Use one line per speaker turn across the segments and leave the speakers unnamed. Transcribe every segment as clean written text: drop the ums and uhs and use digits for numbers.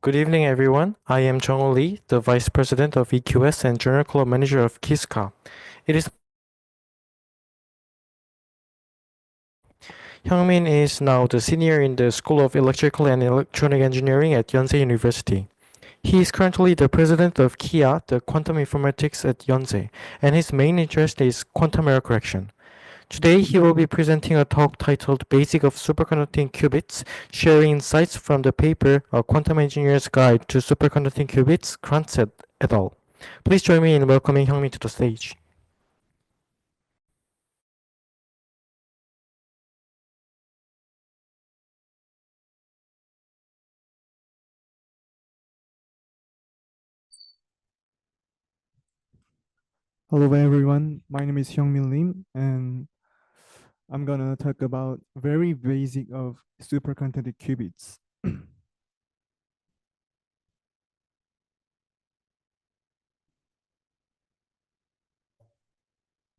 Good evening, everyone. I am Jung Lee, the Vice President of EQS and Journal Club Manager of QISCA. It is Hyeongmin is now the senior in the School of Electrical and Electronic Engineering at Yonsei University. He is currently the president of QIYA, the Quantum Informatics at Yonsei, and his main interest is quantum error correction. Today, he will be presenting a talk titled Basic of Superconducting Qubits, sharing insights from the paper A Quantum Engineer's Guide to Superconducting Qubits, Krantz et al. Please join me in welcoming Hyungmin to the stage.
Hello everyone, my name is Hyeongmin Lim and I'm gonna talk about very basic of superconducting qubits.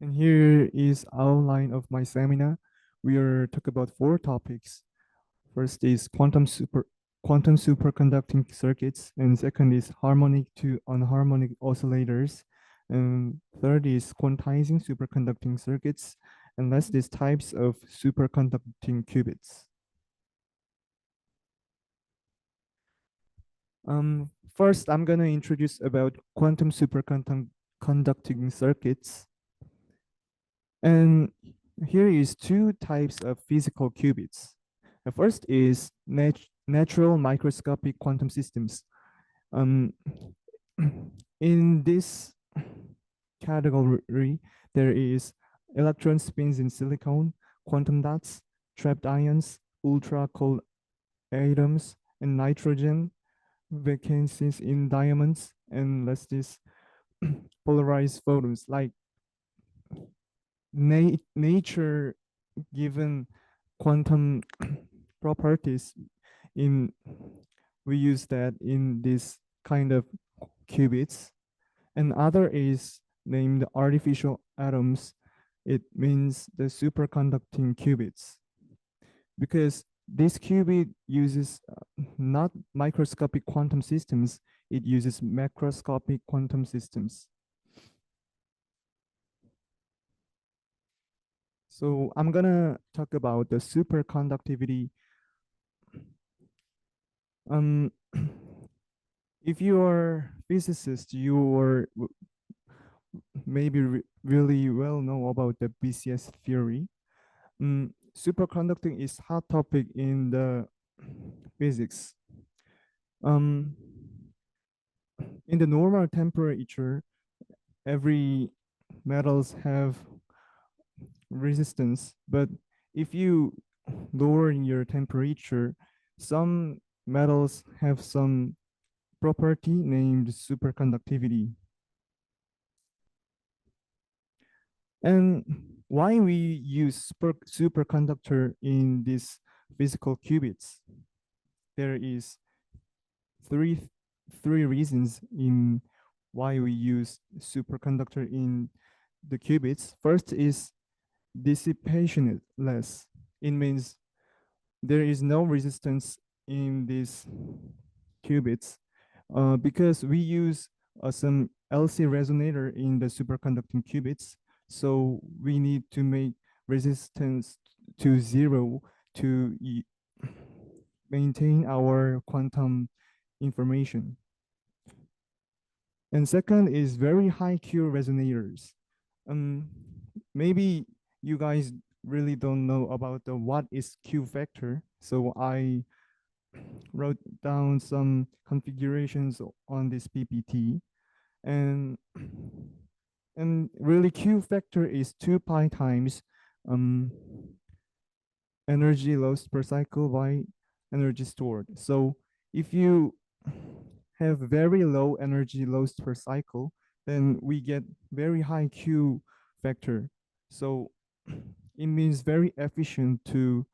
And here is outline of my seminar. We are talk about four topics. First is quantum superconducting circuits, and second is harmonic to unharmonic oscillators, and third is quantizing superconducting circuits, and last is types of superconducting qubits. First, I'm gonna introduce about quantum superconducting circuits. And here is two types of physical qubits. The first is natural microscopic quantum systems. Um, in this category, there is electron spins in silicon, quantum dots, trapped ions, ultra cold atoms, and nitrogen vacancies in diamonds, and let's this polarized photons like nature given quantum properties in we use that in this kind of qubits. And other is named artificial atoms. It means the superconducting qubits, because this qubit uses not microscopic quantum systems, it uses macroscopic quantum systems. So I'm gonna talk about the superconductivity. Um, if you are physicist, you are maybe really well know about the BCS theory. Superconducting is hot topic in the physics. Um, in the normal temperature, every metals have resistance, but if you lower your temperature, some metals have some property named superconductivity. And why we use superconductor in these physical qubits? There is three three reasons in why we use superconductor in the qubits. First is dissipationless. It means there is no resistance in these qubits because we use some LC resonator in the superconducting qubits. So we need to make resistance to zero to maintain our quantum information. And second is very high Q resonators. Um, maybe you guys really don't know about the what is Q factor. So I wrote down some configurations on this PPT, and really Q factor is 2 pi times um, energy lost per cycle by energy stored. So if you have very low energy lost per cycle, then we get very high Q factor. So it means very efficient to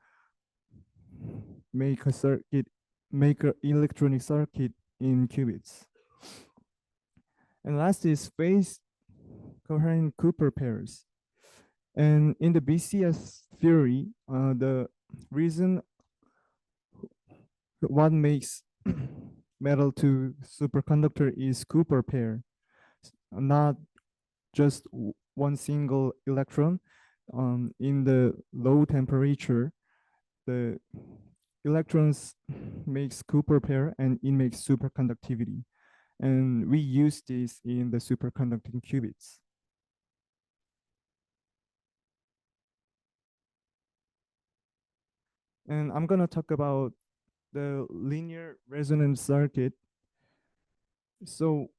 make a circuit, make an electronic circuit in qubits. And last is phase coherent Cooper pairs. And in the BCS theory, the reason what makes metal to superconductor is Cooper pair, not just one single electron. In the low temperature, the electrons makes Cooper pair and it makes superconductivity. And we use this in the superconducting qubits. And I'm gonna talk about the linear resonance circuit. So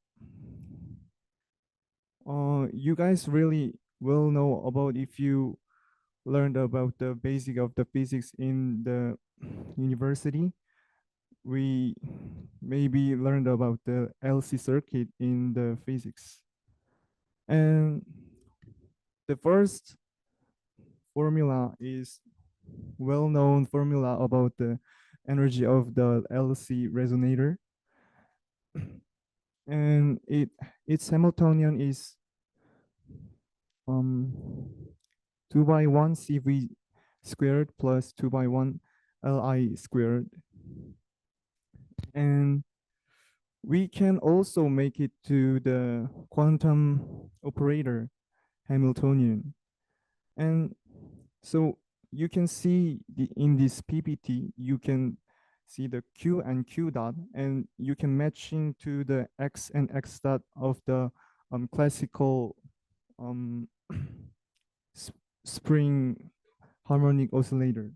you guys really will know about if you learned about the basic of the physics in the university. We maybe learned about the LC circuit in the physics. And the first formula is well-known formula about the energy of the LC resonator. And its Hamiltonian is 2 by 1 CV squared plus 2 by 1 Li squared. And we can also make it to the quantum operator Hamiltonian. And so you can see in this PPT, you can see the Q and Q dot, and you can matching to the X and X dot of the classical um, spring harmonic oscillator.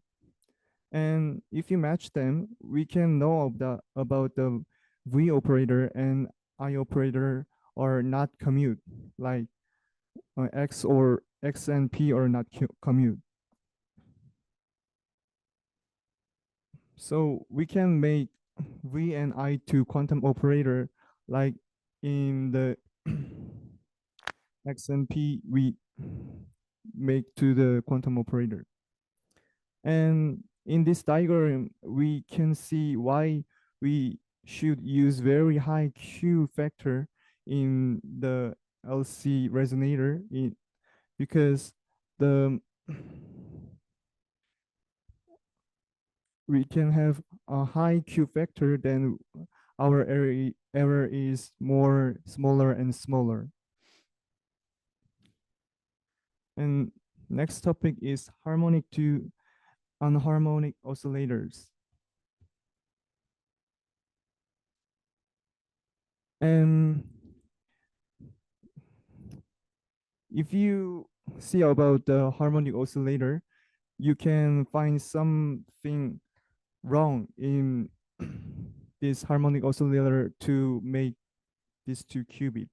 And if you match them, we can know about the V operator and I operator are not commute, like X and P are not commute. So we can make V and I to quantum operator like in the X and P we make to the quantum operator. And in this diagram, we can see why we should use very high Q factor in the LC resonator because the we can have a high Q factor, then our error is more smaller and smaller. And next topic is harmonic to anharmonic oscillators. And if you see about the harmonic oscillator, you can find something wrong in this harmonic oscillator to make this 2 qubit.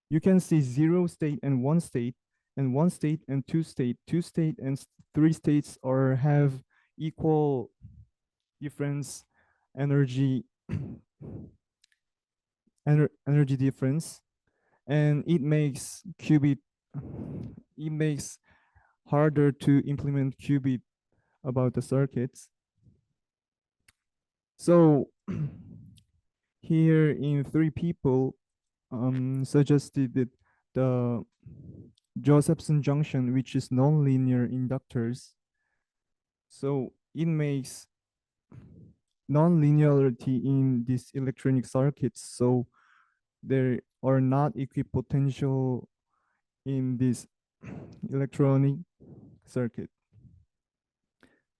You can see 0 state and 1 state, and 1 state and 2 state, 2 state and 3 states are have equal difference energy energy difference, and it makes harder to implement qubit about the circuits. So here in 3 people suggested that the Josephson junction, which is nonlinear inductors, so it makes non-linearity in these electronic circuits, so there are not equipotential in this electronic circuit.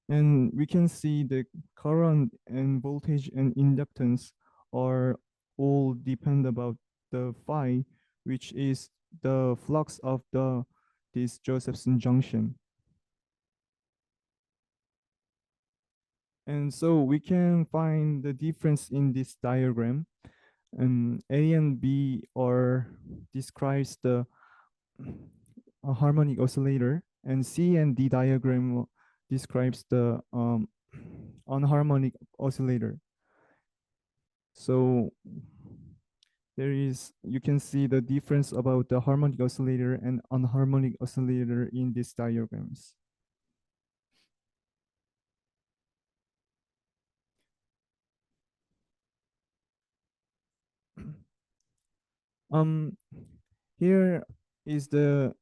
And we can see the current and voltage and inductance are all depend about the phi, which is the flux of this Josephson junction. And so we can find the difference in this diagram. A and B are describes the harmonic oscillator, and C and D diagram describes the anharmonic oscillator. So you can see the difference about the harmonic oscillator and anharmonic oscillator in these diagrams. Um, Here is the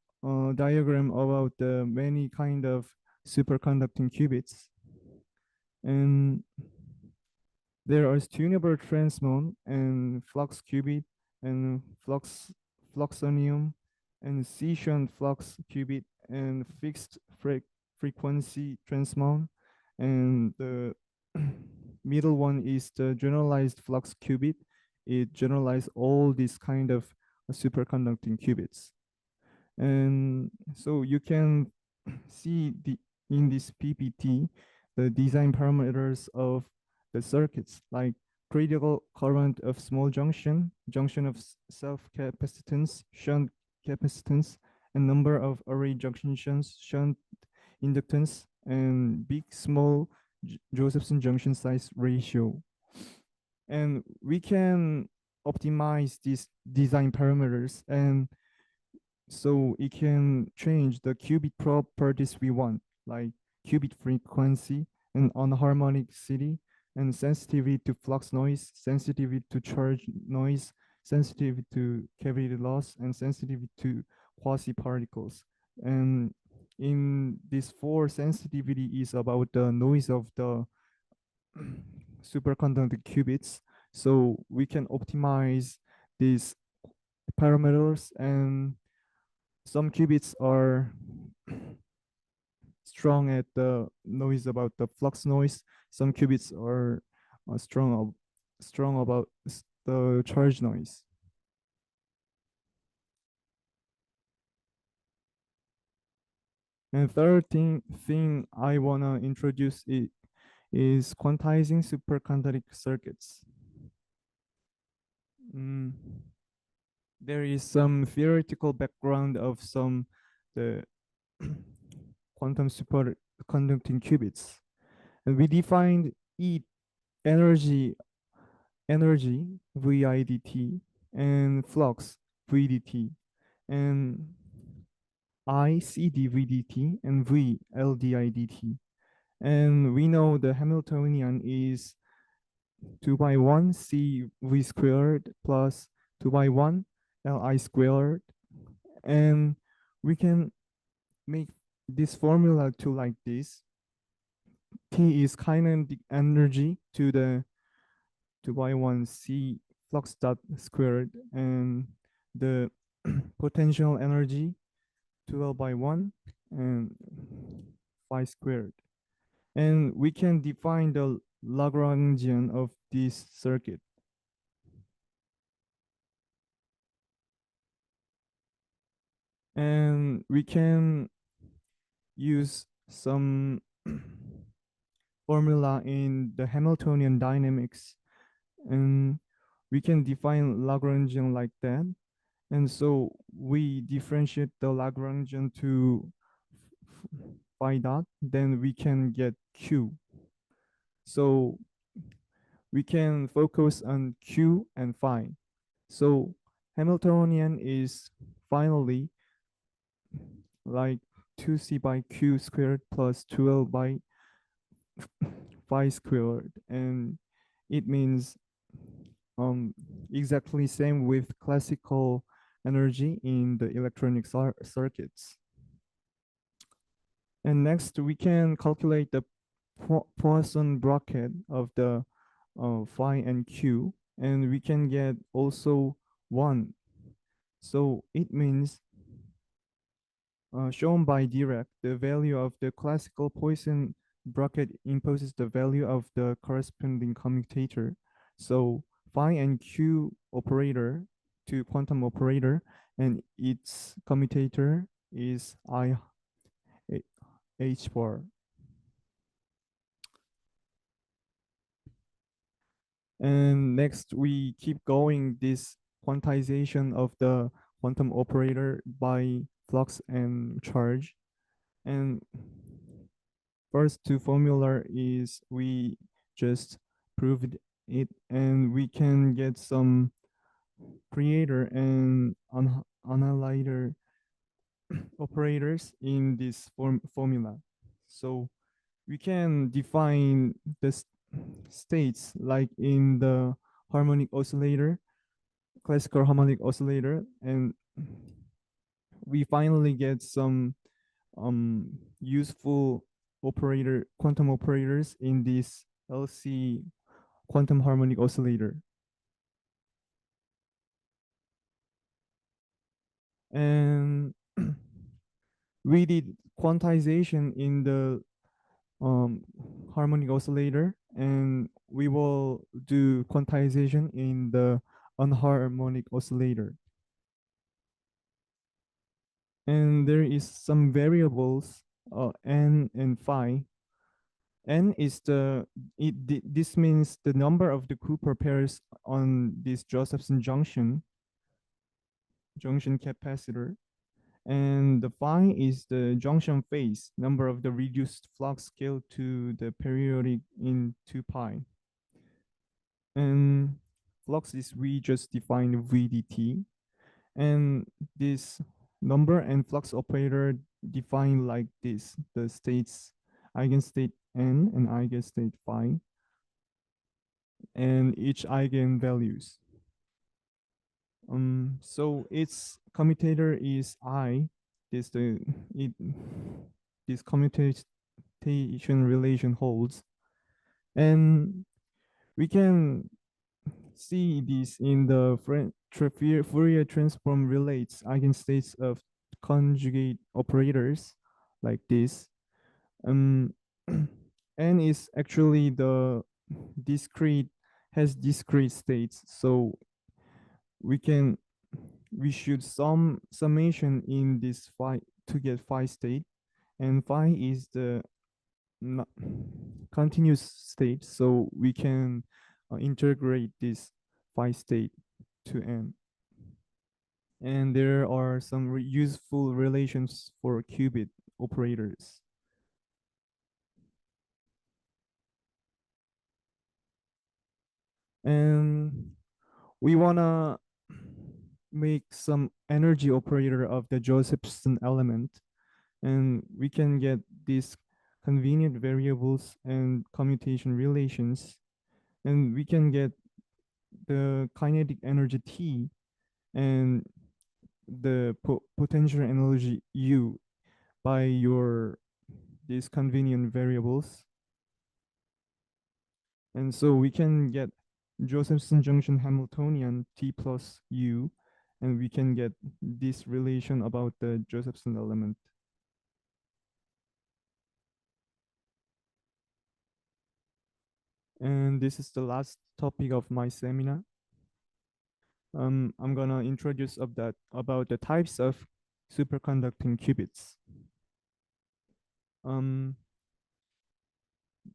diagram about the many kind of superconducting qubits. And there are tunable transmon and flux qubit and fluxonium and C-shunt flux qubit and fixed frequency transmon. And the middle one is the generalized flux qubit. It generalizes all these kind of superconducting qubits. And so you can see in this PPT the design parameters of the circuits, like critical current of small junction, junction of self-capacitance, shunt capacitance, and number of array junctions, shunt inductance, and big small Josephson junction size ratio. And we can optimize these design parameters, and so it can change the qubit properties we want, like qubit frequency and unharmonicity and sensitivity to flux noise, sensitivity to charge noise, sensitivity to cavity loss, and sensitivity to quasi-particles. And in this four, sensitivity is about the noise of the superconducting qubits. So we can optimize these parameters, and some qubits are strong at the noise about the flux noise. Some qubits are strong about the charge noise. And third thing I wanna introduce is quantizing superconducting circuits. Mm, there is some theoretical background of some the quantum superconducting qubits, and we defined E energy VIDT and flux VDT and I CdVDT and V LDIDT. And we know the Hamiltonian is 2 by 1 CV squared plus 2 by 1 Li squared. And we can make this formula to like this. T is kinetic energy to the 2 by 1 C flux dot squared, and the potential energy 12 by 1 and phi squared. And we can define the Lagrangian of this circuit. And we can use some formula in the Hamiltonian dynamics, and we can define Lagrangian like that. And so we differentiate the Lagrangian to phi dot, then we can get Q. So we can focus on Q and phi. So Hamiltonian is finally like 2c by q squared plus 2l by phi squared, and it means exactly same with classical energy in the electronic circuits. And next we can calculate the Poisson bracket of the phi and q, and we can get also 1. So it means shown by Dirac, the value of the classical Poisson bracket imposes the value of the corresponding commutator. So phi and q operator to quantum operator, and its commutator is I h bar. And next we keep going this quantization of the quantum operator by flux and charge. And first two formula is we just proved it, and we can get some creator and annihilator operators in this formula. So we can define the states like in the harmonic oscillator, classical harmonic oscillator, and we finally get some useful quantum operators in this LC quantum harmonic oscillator. And we did quantization in the harmonic oscillator, and we will do quantization in the unharmonic oscillator. And there is some variables, n and phi. N is this means the number of the Cooper pairs on this Josephson junction capacitor. And the phi is the junction phase, number of the reduced flux scale to the periodic in 2 pi. And flux is, we just defined VDT. And this number and flux operator defined like this, the states, eigenstate n and eigenstate phi, and each eigenvalues. So its commutator is I. This this commutation relation holds, and we can see this in the Fourier transform relates eigenstates of conjugate operators like this. N is actually the has discrete states, so we should summation in this phi to get phi state, and phi is the continuous state, so we can integrate this phi state to n. And there are some useful relations for qubit operators. And we wanna make some energy operator of the Josephson element, and we can get these convenient variables and commutation relations, and we can get the kinetic energy T and the potential energy U by your these convenient variables. And so we can get Josephson junction Hamiltonian T plus U, and we can get this relation about the Josephson element. And this is the last topic of my seminar. I'm gonna introduce about the types of superconducting qubits.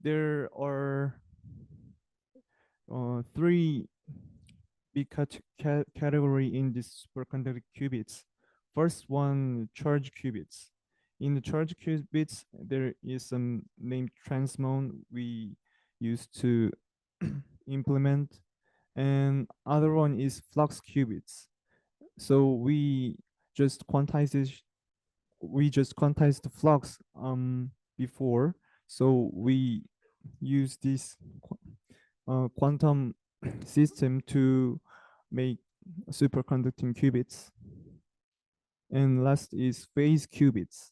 There are three big category in this superconducting qubits. First one, charge qubits. In the charge qubits, there is some named transmon we use to implement, and other one is flux qubits. So we just quantized the flux before, so we use this quantum system to make superconducting qubits. And last is phase qubits,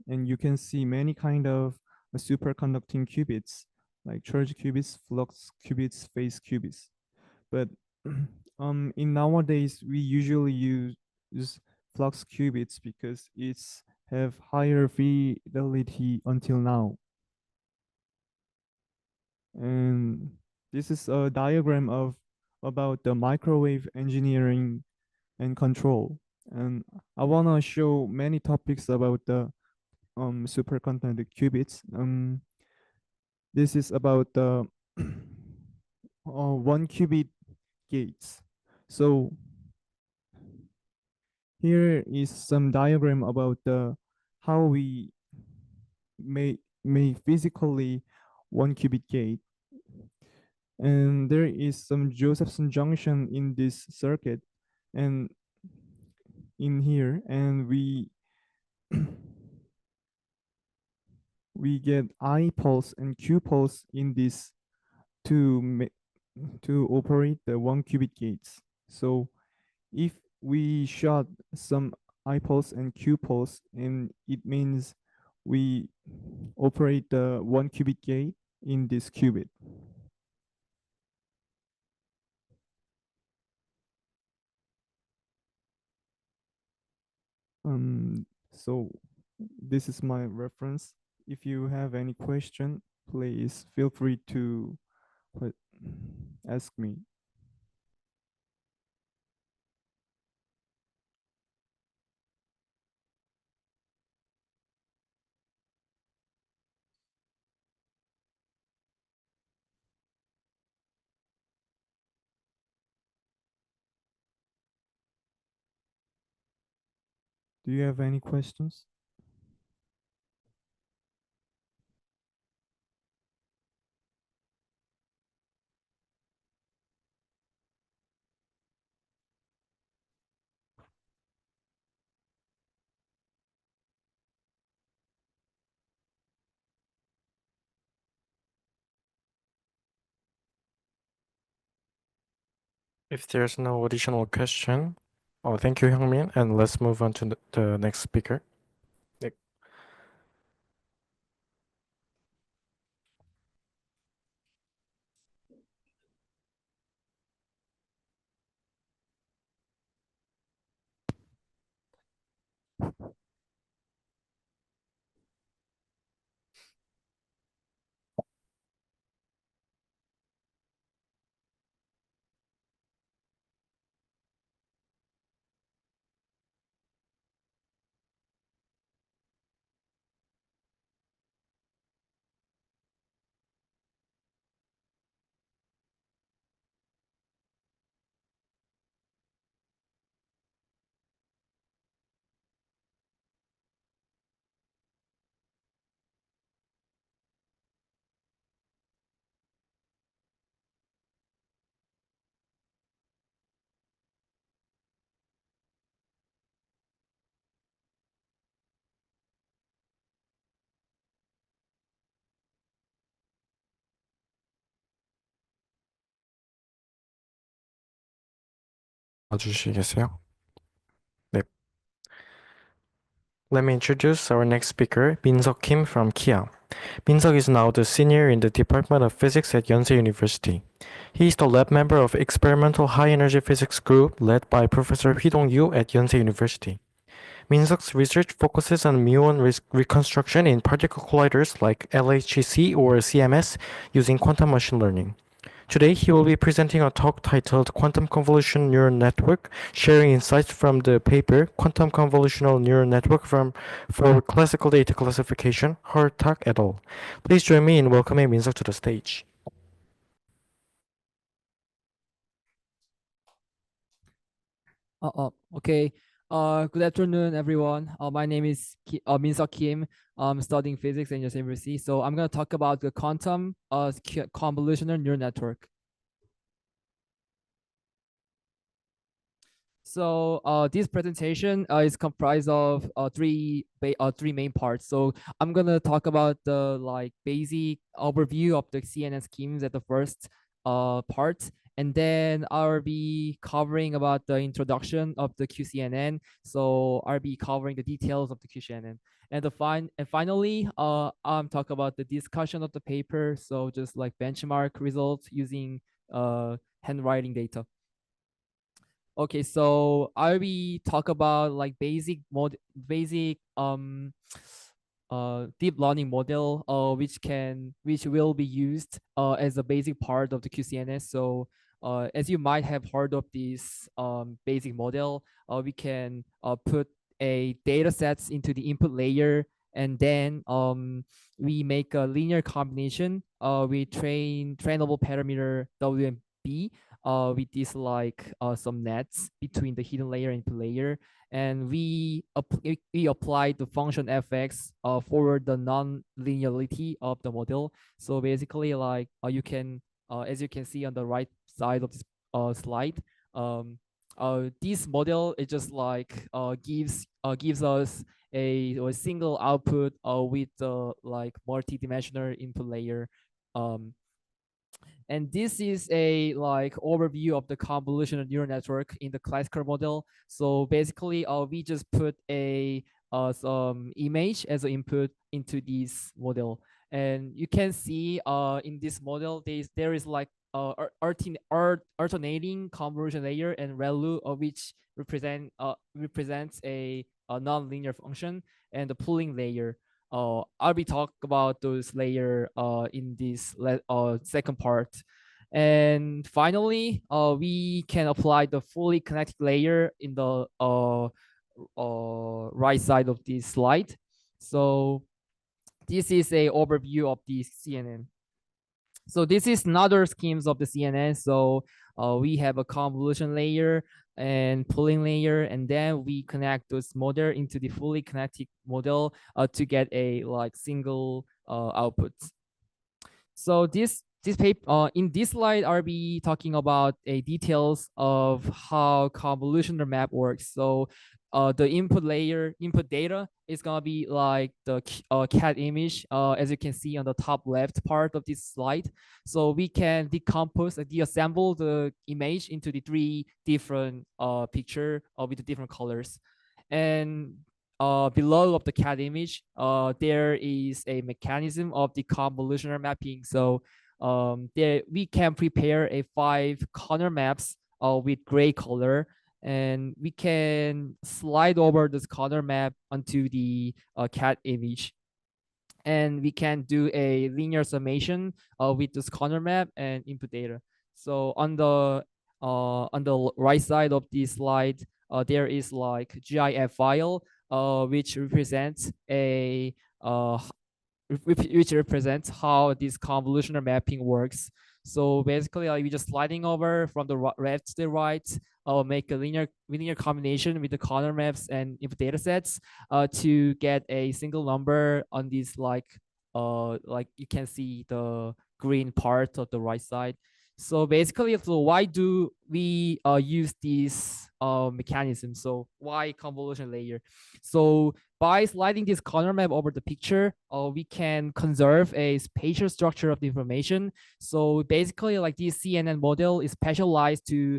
and you can see many kind of superconducting qubits like charge qubits, flux qubits, phase qubits. But in nowadays we usually use flux qubits because it's have higher fidelity until now. And this is a diagram of about the microwave engineering and control. And I wanna show many topics about the superconducting qubits. This is about the 1 qubit gates. So here is some diagram about the how we may physically 1 qubit gate. And there is some Josephson junction in this circuit and in here, and we we get I pulse and Q pulse in this to operate the 1 qubit gates. So if we shot some I pulse and Q pulse, and it means we operate the 1-qubit gate in this qubit. So this is my reference. If you have any question, please feel free to ask me. Do you have any questions?
If there's no additional question, oh, thank you, Hyungmin, and let's move on to the next speaker. 네. 와주시겠어요? 네. Let me introduce our next speaker, Minseok Kim from QIYA. Minseok is now the senior in the Department of Physics at Yonsei University. He is the lab member of Experimental High Energy Physics Group led by Professor Hwee-dong Yoo at Yonsei University. Minseok's research focuses on muon reconstruction in particle colliders like LHC or CMS using quantum machine learning. Today, he will be presenting a talk titled Quantum Convolutional Neural Network, sharing insights from the paper Quantum Convolutional Neural Network for Classical Data Classification, Hartak et al. Please join me in welcoming Minseok to the stage.
Okay. Good afternoon, everyone. My name is Minseok Kim. I'm studying physics in University. So I'm going to talk about the quantum convolutional neural network. So this presentation is comprised of three main parts. So I'm gonna talk about the basic overview of the CNN schemes at the first part, and then I'll be covering about the introduction of the QCNN. So I'll be covering the details of the QCNN, and finally I'm talk about the discussion of the paper. So just like benchmark results using handwriting data. Okay, so I will talk about like basic deep learning model which will be used as a basic part of the QCNS. So as you might have heard of this basic model, we can put a data sets into the input layer, and then we make a linear combination. We trainable parameter WMB with this some nets between the hidden layer and input layer, and we apply the function fx for the non-linearity of the model. So basically, you can as you can see on the right side of this slide, this model is just gives us a single output with multi-dimensional input layer. And this is a overview of the convolutional neural network in the classical model. So basically, we just put a some image as an input into this model. And you can see in this model, there is like alternating convolution layer and ReLU, which represents a non-linear function, and the pooling layer. I'll be talk about those layer in this second part. And finally, we can apply the fully connected layer in the right side of this slide. So this is a overview of the CNN. So this is another schemes of the CNN. So we have a convolution layer and pooling layer, and then we connect those model into the fully connected model to get a like single output. So this paper in this slide, I'll be talking about a details of how convolutional map works. So the input layer, input data is gonna be like the cat image, as you can see on the top left part of this slide. So we can decompose, deassemble the image into the three different picture with the different colors. And below of the cat image, there is a mechanism of the convolutional mapping. So there we can prepare a 5 corner maps with gray color, and we can slide over this corner map onto the cat image. And we can do a linear summation with this corner map and input data. So on the right side of this slide, there is like GIF file, which represents a which represents how this convolutional mapping works. So basically, we just sliding over from the left to the right, make a linear combination with the corner maps and input data sets to get a single number on this like you can see the green part of the right side. So basically, so why do we use this mechanism? So why convolution layer? So by sliding this corner map over the picture, we can conserve a spatial structure of the information. So basically, like this CNN model is specialized to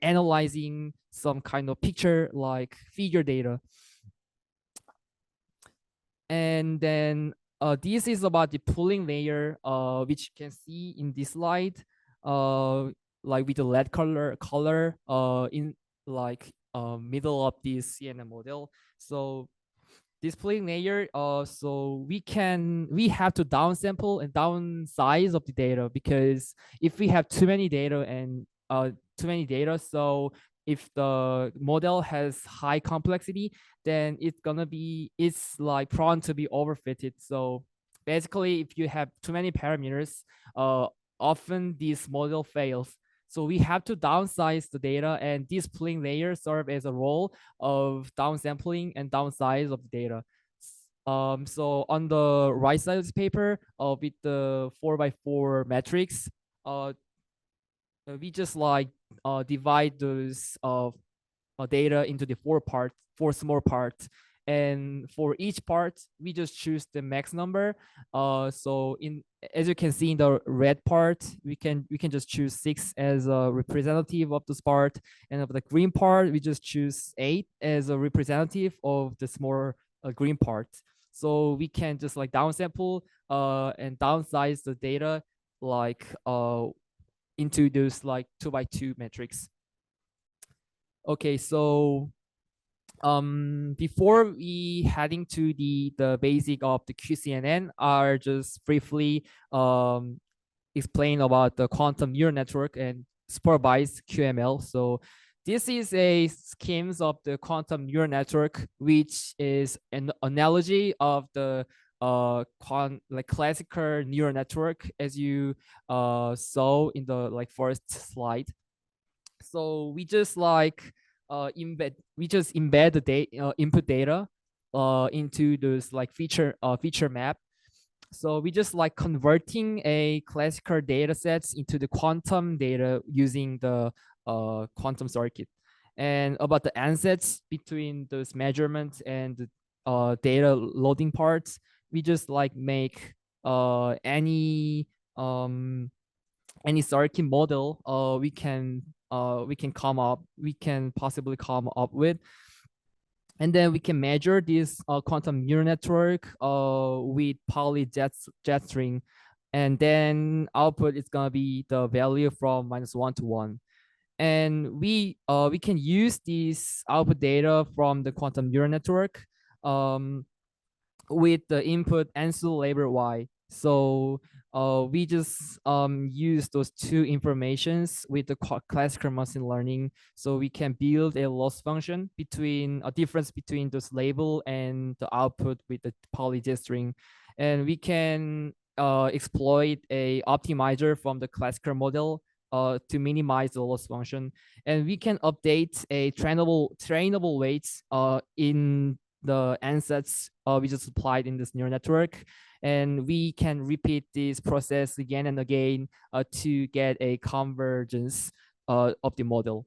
analyzing some kind of picture like figure data. And then this is about the pooling layer, which you can see in this slide, like with the lead color in like middle of this CNN model. So this pooling layer, so we have to downsample and downsize of the data, because if we have too many data and so if the model has high complexity, then it's like prone to be overfitted. So basically, if you have too many parameters, often this model fails. So we have to downsize the data, and this pooling layer serve as a role of downsampling and downsize of the data. So on the right side of this paper, with the 4x4 matrix, we just like divide those data into the four small parts, and for each part we just choose the max number. So as you can see in the red part, we can just choose 6 as a representative of this part, and of the green part we just choose 8 as a representative of the small green part. So we can just like downsample and downsize the data like into those like 2x2 metrics. Okay, so before we heading to the basic of the QCNN, I'll just briefly explain about the quantum neural network and supervised QML. So this is a schemes of the quantum neural network, which is an analogy of the like classical neural network, as you saw in the like first slide. So we just like embed the input data into those like feature map. So we just like converting a classical data sets into the quantum data using the quantum circuit. And about the ansatz between those measurements and the data loading parts, we just like make any circuit model we can possibly come up with. And then we can measure this quantum neural network with Pauli jet string. And then output is gonna be the value from -1 to 1. And we can use this output data from the quantum neural network with the input ANSU label Y. So we just use those two informations with the classical machine learning, so we can build a loss function between a difference between those label and the output with the polyjet string, and we can exploit a optimizer from the classical model to minimize the loss function, and we can update a trainable weights in the ansatz we just applied in this neural network, and we can repeat this process again and again to get a convergence of the model.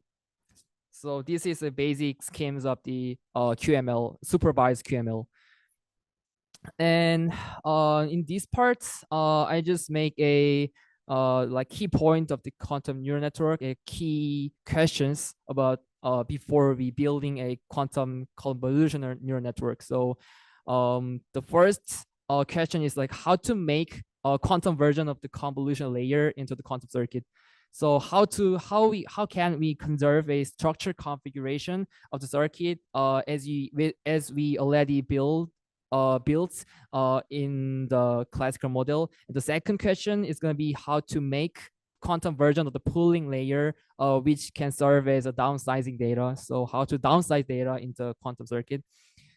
So this is the basic schemes of the QML, supervised QML. And in this part, I just make a like key point of the quantum neural network, a key questions about before we building a quantum convolutional neural network. So the first question is like how to make a quantum version of the convolution layer into the quantum circuit. So how can we conserve a structure configuration of the circuit as we already built in the classical model. And the second question is going to be how to make quantum version of the pooling layer, which can serve as a downsizing data. So how to downsize data into quantum circuit.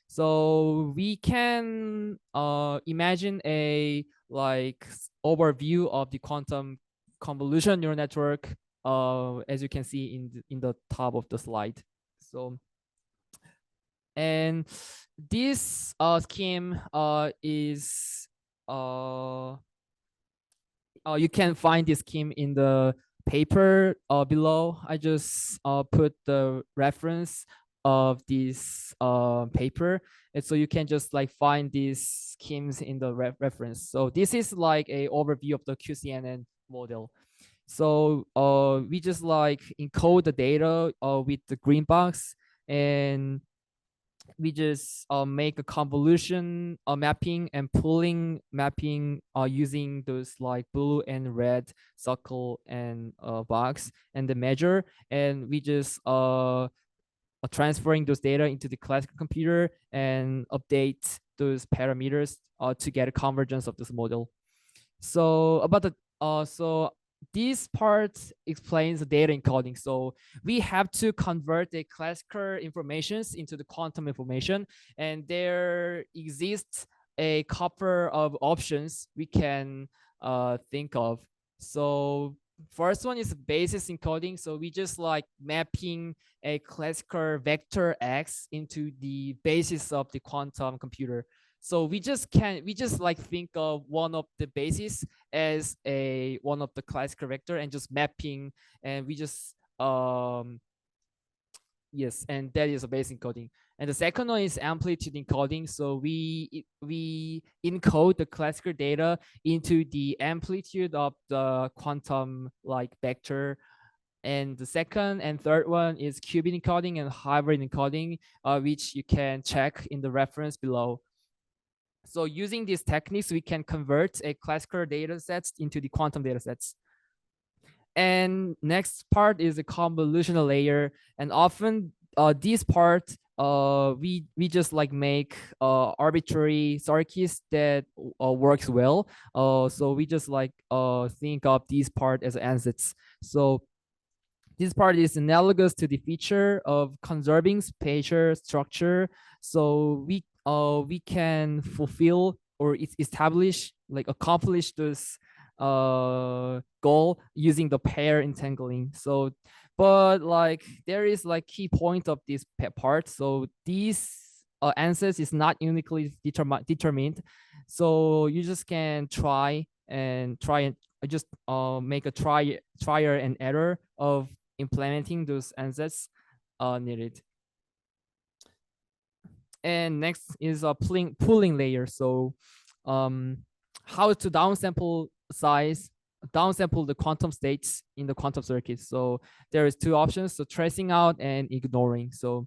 So we can imagine a like overview of the quantum convolution neural network, as you can see in the top of the slide. So, and this scheme is you can find this scheme in the paper below. I just put the reference of this paper, and so you can just like find these schemes in the reference. So this is like a overview of the QCNN model. So we just like encode the data with the green box, and we just make a convolution mapping and pooling mapping using those like blue and red circle and box and the measure, and we just transferring those data into the classical computer and update those parameters to get a convergence of this model. So about the so this part explains the data encoding. So we have to convert the classical informations into the quantum information, and there exists a couple of options we can think of. So first one is basis encoding. So we just like mapping a classical vector X into the basis of the quantum computer. So we just like think of one of the basis as one of the classical vector and just mapping, and we just yes, and that is a base encoding. And the second one is amplitude encoding. So we encode the classical data into the amplitude of the quantum like vector. And the second and third one is qubit encoding and hybrid encoding, which you can check in the reference below. So using these techniques, we can convert a classical data sets into the quantum data sets. And next part is the convolutional layer. And often this part, we just like make arbitrary circuits that works well. So we just like think of this part as ansatz. So this part is analogous to the feature of conserving spatial structure. So we can fulfill or establish, like accomplish this goal using the pair entangling. So, but like there is like key point of this part. So these answers is not uniquely determined. So you just can try and just make a trial and error of implementing those answers needed. And next is a pooling layer. So how to downsample the quantum states in the quantum circuit. So there is two options, so tracing out and ignoring. So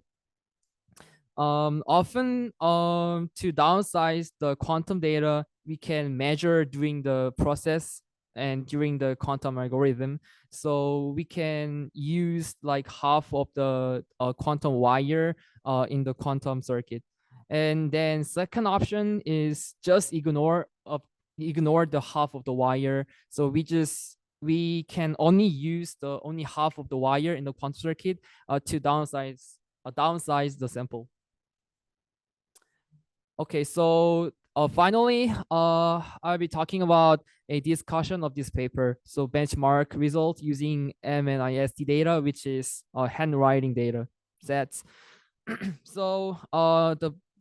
Often to downsize the quantum data, we can measure during the process and during the quantum algorithm. So we can use like half of the quantum wire in the quantum circuit. And then second option is just ignore the half of the wire. So we can only use the only half of the wire in the quantum circuit to downsize the sample. Okay, so finally, I'll be talking about a discussion of this paper. So benchmark result using MNIST data, which is handwriting data sets. So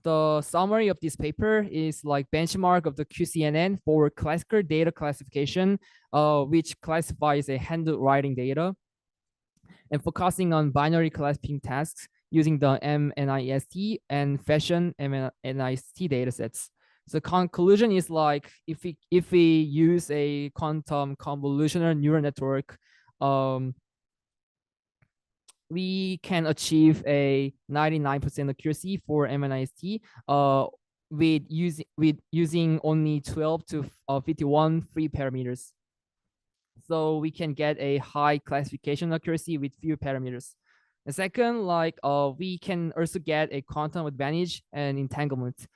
the summary of this paper is like benchmark of the QCNN for classical data classification, which classifies a handwriting data, and focusing on binary classification tasks using the MNIST and fashion MNIST datasets. The conclusion is like if we use a quantum convolutional neural network, we can achieve a 99% accuracy for MNIST with using only 12 to 51 free parameters. So we can get a high classification accuracy with few parameters. The second, like we can also get a quantum advantage and entanglement,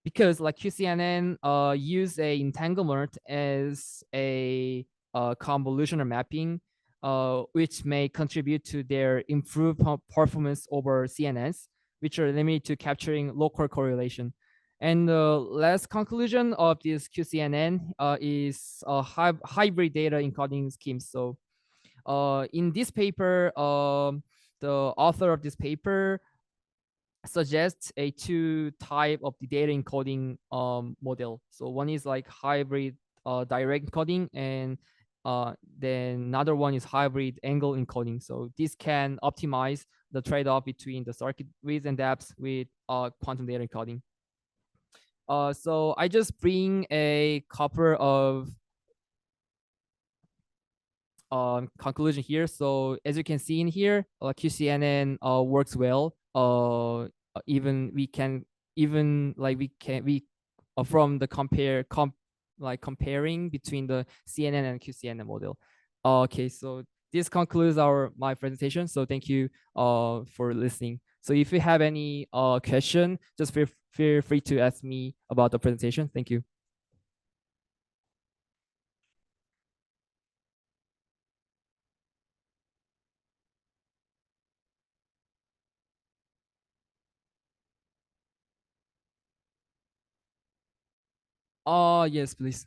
because like QCNN use a entanglement as a convolutional mapping, which may contribute to their improved performance over CNNs, which are limited to capturing local correlation. And the last conclusion of this QCNN is hybrid data encoding schemes. So in this paper, the author of this paper suggests a two type of the data encoding model. So one is like hybrid direct encoding, and then another one is hybrid angle encoding. So this can optimize the trade-off between the circuit width and depth with quantum data encoding. So I just bring a couple of conclusion here. So as you can see in here, QCNN works well. Even we can from the comparing between the CNN and QCNN model. Okay, so this concludes my presentation. So thank you for listening. So if you have any question, just feel free to ask me about the presentation. Thank you. Yes, please.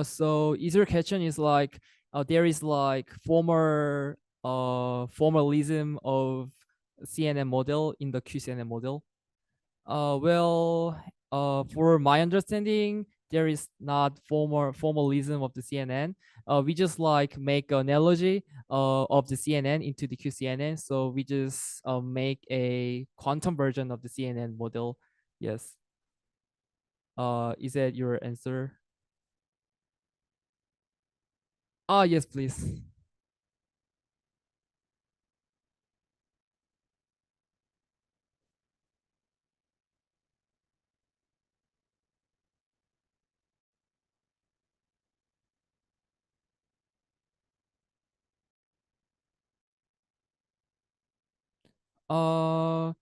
So easier question is like there is like formalism of CNN model in the QCNN model. Well, for my understanding, there is not formalism of the CNN. We just like make an analogy of the CNN into the QCNN. So we just make a quantum version of the CNN model. Yes. Is that your answer? Yes, please. Uh,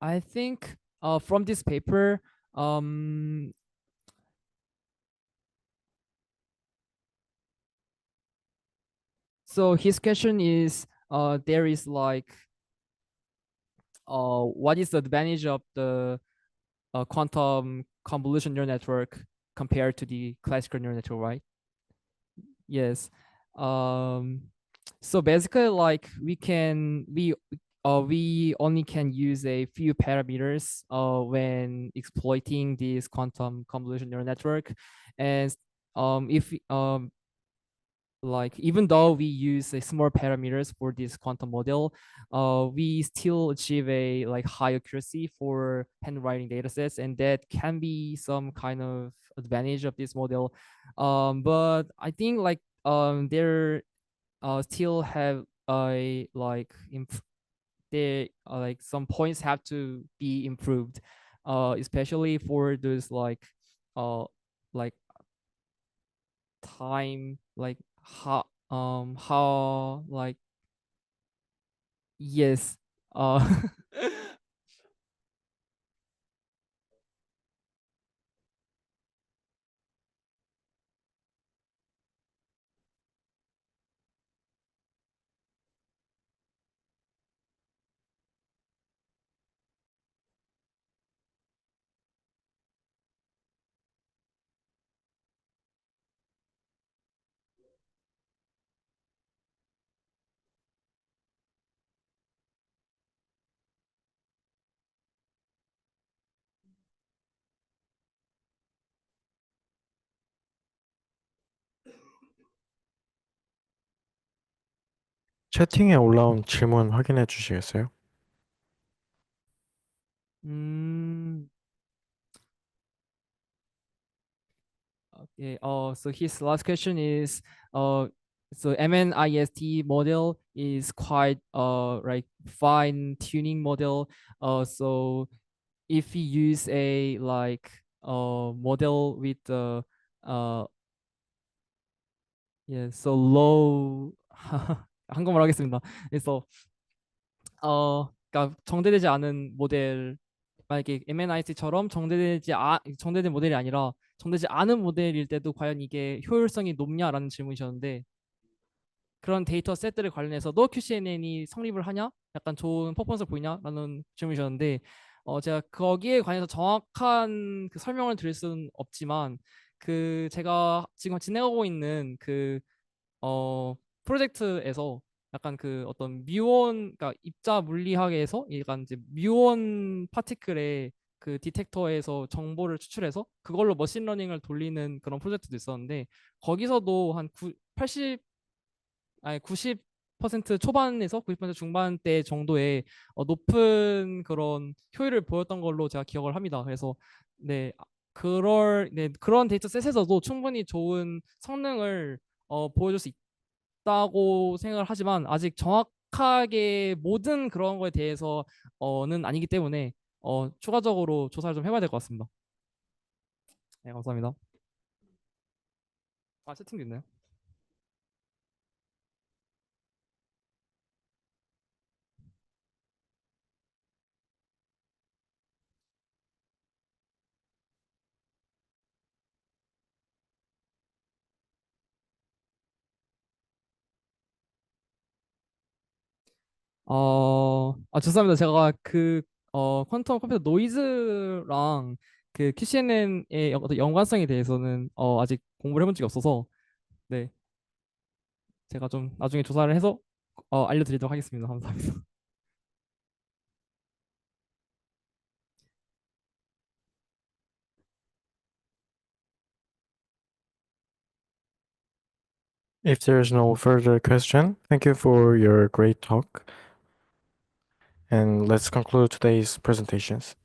I think from this paper, so his question is, there is like, what is the advantage of the quantum convolution neural network compared to the classical neural network, right? Yes. So basically, like we only can use a few parameters when exploiting this quantum convolution neural network, and if like even though we use a small parameters for this quantum model, we still achieve a like high accuracy for handwriting datasets, and that can be some kind of advantage of this model. But I think like there still have a like they like some points have to be improved, especially for those uh like time like how like yes uh
채팅에 올라온 질문 확인해 주시겠어요?
mm, okay. So his last question is so MNIST model is quite like fine tuning model. So if we use a like model with uh yeah, so low 한국말 하겠습니다. 그래서 그러니까 정제되지 않은 모델, 만약에 MNIST처럼 정제된 모델이 아니라 정제되지 않은 모델일 때도 과연 이게 효율성이 높냐라는 질문이셨는데, 그런 데이터 셋들을 관련해서도 QCNN이 성립을 하냐, 약간 좋은 퍼포먼스를 보이냐라는 질문이셨는데, 제가 거기에 관해서 정확한 그 설명을 드릴 수는 없지만, 그 제가 지금 진행하고 있는 그 어, 프로젝트에서 약간 그 어떤 뮤온, 그러니까 입자 물리학에서 약간 이제 뮤온 파티클의 그 디텍터에서 정보를 추출해서 그걸로 머신러닝을 돌리는 그런 프로젝트도 있었는데, 거기서도 한 80 아니 90% 초반에서 90% 중반대 정도의 높은 그런 효율을 보였던 걸로 제가 기억을 합니다. 그래서 네, 그런 데이터 셋에서도 충분히 좋은 성능을 보여줄 수 있다고 생각을 하지만, 아직 정확하게 모든 그런 거에 대해서는 아니기 때문에 추가적으로 조사를 좀 해봐야 될 것 같습니다. 네, 감사합니다. 아, 채팅도 있나요? 죄송합니다. 제가 그 퀀텀 컴퓨터 노이즈랑 그 QCNN의 어떤 연관성에 대해서는 아직 공부를 해본 적이 없어서, 네, 제가 좀 나중에 조사를 해서 알려드리도록 하겠습니다. 감사합니다.
If there's no further question, thank you for your great talk. And let's conclude today's presentations.